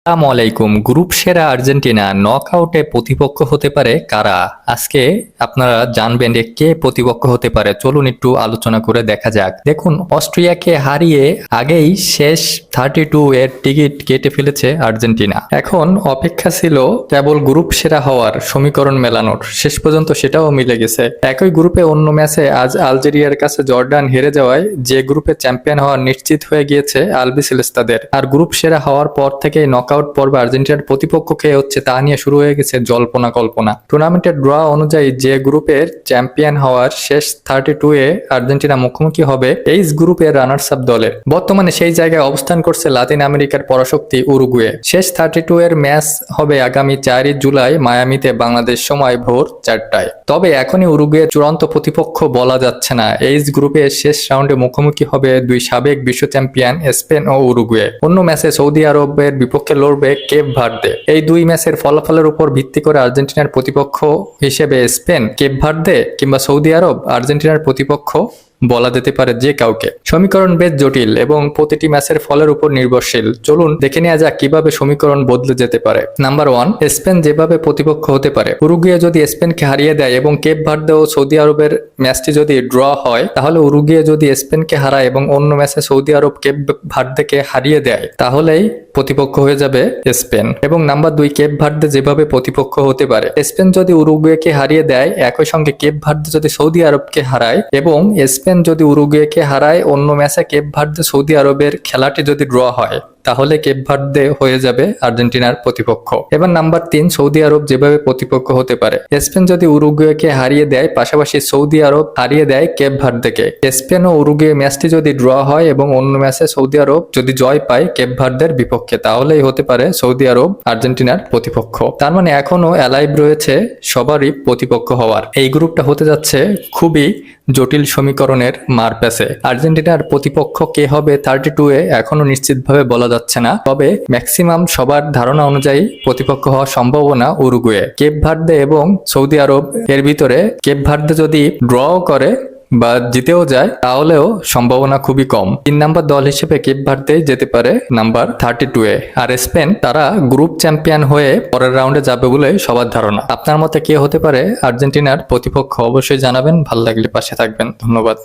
আসসালামু আলাইকুম। গ্রুপ সেরা আর্জেন্টিনা নকআউটে প্রতিপক্ষ হতে পারে কারা? আজকে আপনারা জানবেন যে কে প্রতিপক্ষ হতে পারে। চলুন একটু আলোচনা করে দেখা যাক। দেখুন, অস্ট্রিয়াকে হারিয়ে আগেই শেষ 32 এর টিকিট কেটে ফেলেছে আর্জেন্টিনা। এখন অপেক্ষা ছিল কেবল গ্রুপ সেরা হওয়ার সমীকরণ মেলানোর। শেষ পর্যন্ত সেটাও মিলে গেছে। একই গ্রুপে অন্য ম্যাচে আজ আলজেরিয়ার কাছে জর্ডান হেরে যাওয়ায় যে গ্রুপে চ্যাম্পিয়ন হওয়ার নিশ্চিত হয়ে গিয়েছে আলবিসেলেস্তাদের। আর গ্রুপ সেরা হওয়ার পর থেকেই নকআউট পর্বে আর্জেন্টিনার প্রতিপক্ষ কে হচ্ছে তা নিয়ে শুরু হয়ে গেছে জল্পনা কল্পনা। টুর্নামেন্টের ড্র অনুযায়ী যে গ্রুপের চ্যাম্পিয়ন হওয়ার শেষ 32 এ আর্জেন্টিনা মুখোমুখি হবে এইচ গ্রুপের রানার্স আপ দলের। বর্তমানে সেই জায়গায় অবস্থান করছে লাতিন আমেরিকার পরাশক্তি উরুগুয়ে। শেষ 32 এর ম্যাচ হবে আগামী 4 জুলাই মায়ামিতে বাংলাদেশ সময় ভোর 4টায়। তবে এখনই উরুগুয়ের চূড়ান্ত প্রতিপক্ষ বলা যাচ্ছে না। এইচ গ্রুপের শেষ রাউন্ডে মুখোমুখি হবে দুই সাবেক বিশ্ব চ্যাম্পিয়ন স্পেন ও উরুগুয়ে। অন্য ম্যাচে সৌদি আরবের বিপক্ষে লড়বে কেপ ভার্দে। এই দুই ম্যাচের ফলাফলের উপর ভিত্তি করে আর্জেন্টিনার প্রতিপক্ষ হিসেবে স্পেন, কেপ ভার্দে কিংবা সৌদি আরব আর্জেন্টিনার প্রতিপক্ষ বলা যেতে পারে যে কাউকে। সমীকরণ বেশ জটিল এবং প্রতিটি ম্যাচের ফলের উপর নির্ভরশীল। চলুন দেখে নেওয়া যাক কিভাবে সমীকরণ বদলে যেতে পারে। নাম্বার 1, স্পেন যেভাবে প্রতিপক্ষ হতে পারে। উরুগুয়ে যদি স্পেনকে হারিয়ে দেয় এবং কেপ ভার্দে ও সৌদি আরবের ম্যাচটি যদি ড্র হয়, তাহলে উরুগুয়ে যদি স্পেনকে হারায় এবং অন্য ম্যাচে সৌদি আরব কেপ ভার্দেকে হারিয়ে দেয়, তাহলেই প্রতিপক্ষ হয়ে যাবে স্পেন। এবং নাম্বার 2, কেপ ভার্দে যেভাবে প্রতিপক্ষ হতে পারে। স্পেন যদি উরুগুয়েকে হারিয়ে দেয়, একই সঙ্গে কেপ ভার্দে যদি সৌদি আরবকে হারায় এবং স্পেন যদি উরুগুয়েকে হারায়, অন্য ম্যাচে কেপ ভার্দে সৌদি আরবের খেলাটি যদি ড্র হয়, তাহলে কেপ ভার্দে হয়ে যাবে আর্জেন্টিনার প্রতিপক্ষ। এবার নাম্বার 3, সৌদি আরব যেভাবে প্রতিপক্ষ হতে পারে। স্পেন যদি উরুগুয়েকে হারিয়ে দেয়, পাশাপাশি সৌদি আরব হারিয়ে দেয় কেপ ভার্দেকে। স্পেন ও উরুগুয়ে ম্যাচটি যদি ড্র হয় এবং অন্য ম্যাচে সৌদি আরব যদি জয় পায় কেপ ভার্দের বিপক্ষে, তাহলেই হতে পারে সৌদি আরব আর্জেন্টিনার প্রতিপক্ষ। তার মানে এখনো অ্যালাইভ রয়েছে সবারই প্রতিপক্ষ হওয়ার। এই গ্রুপটা হতে যাচ্ছে খুবই জটিল সমীকরণের মারপ্যাচে। আর্জেন্টিনার প্রতিপক্ষ কে হবে 32 এ এখনো নিশ্চিতভাবে বলা যাচ্ছে না। তবে ম্যাক্সিমাম সবার ধারণা অনুযায়ী প্রতিপক্ষ হওয়ার সম্ভাবনা উরুগুয়ে। কেপ ভার্দে এবং সৌদি আরব এর ভিতরে কেপ ভার্দে যদি ড্র করে বা জিতেও যায়, তাহলেও সম্ভাবনা খুবই কম। 3 নাম্বার দল হিসেবে কেপ ভার্দে যেতে পারে নাম্বার 32 এ। আর স্পেন তারা গ্রুপ চ্যাম্পিয়ন হয়ে পরের রাউন্ডে যাবে বলে সবার ধারণা। আপনার মতে কে হতে পারে আর্জেন্টিনার প্রতিপক্ষ? অবশ্যই জানাবেন। ভালো লাগলে পাশে থাকবেন। ধন্যবাদ।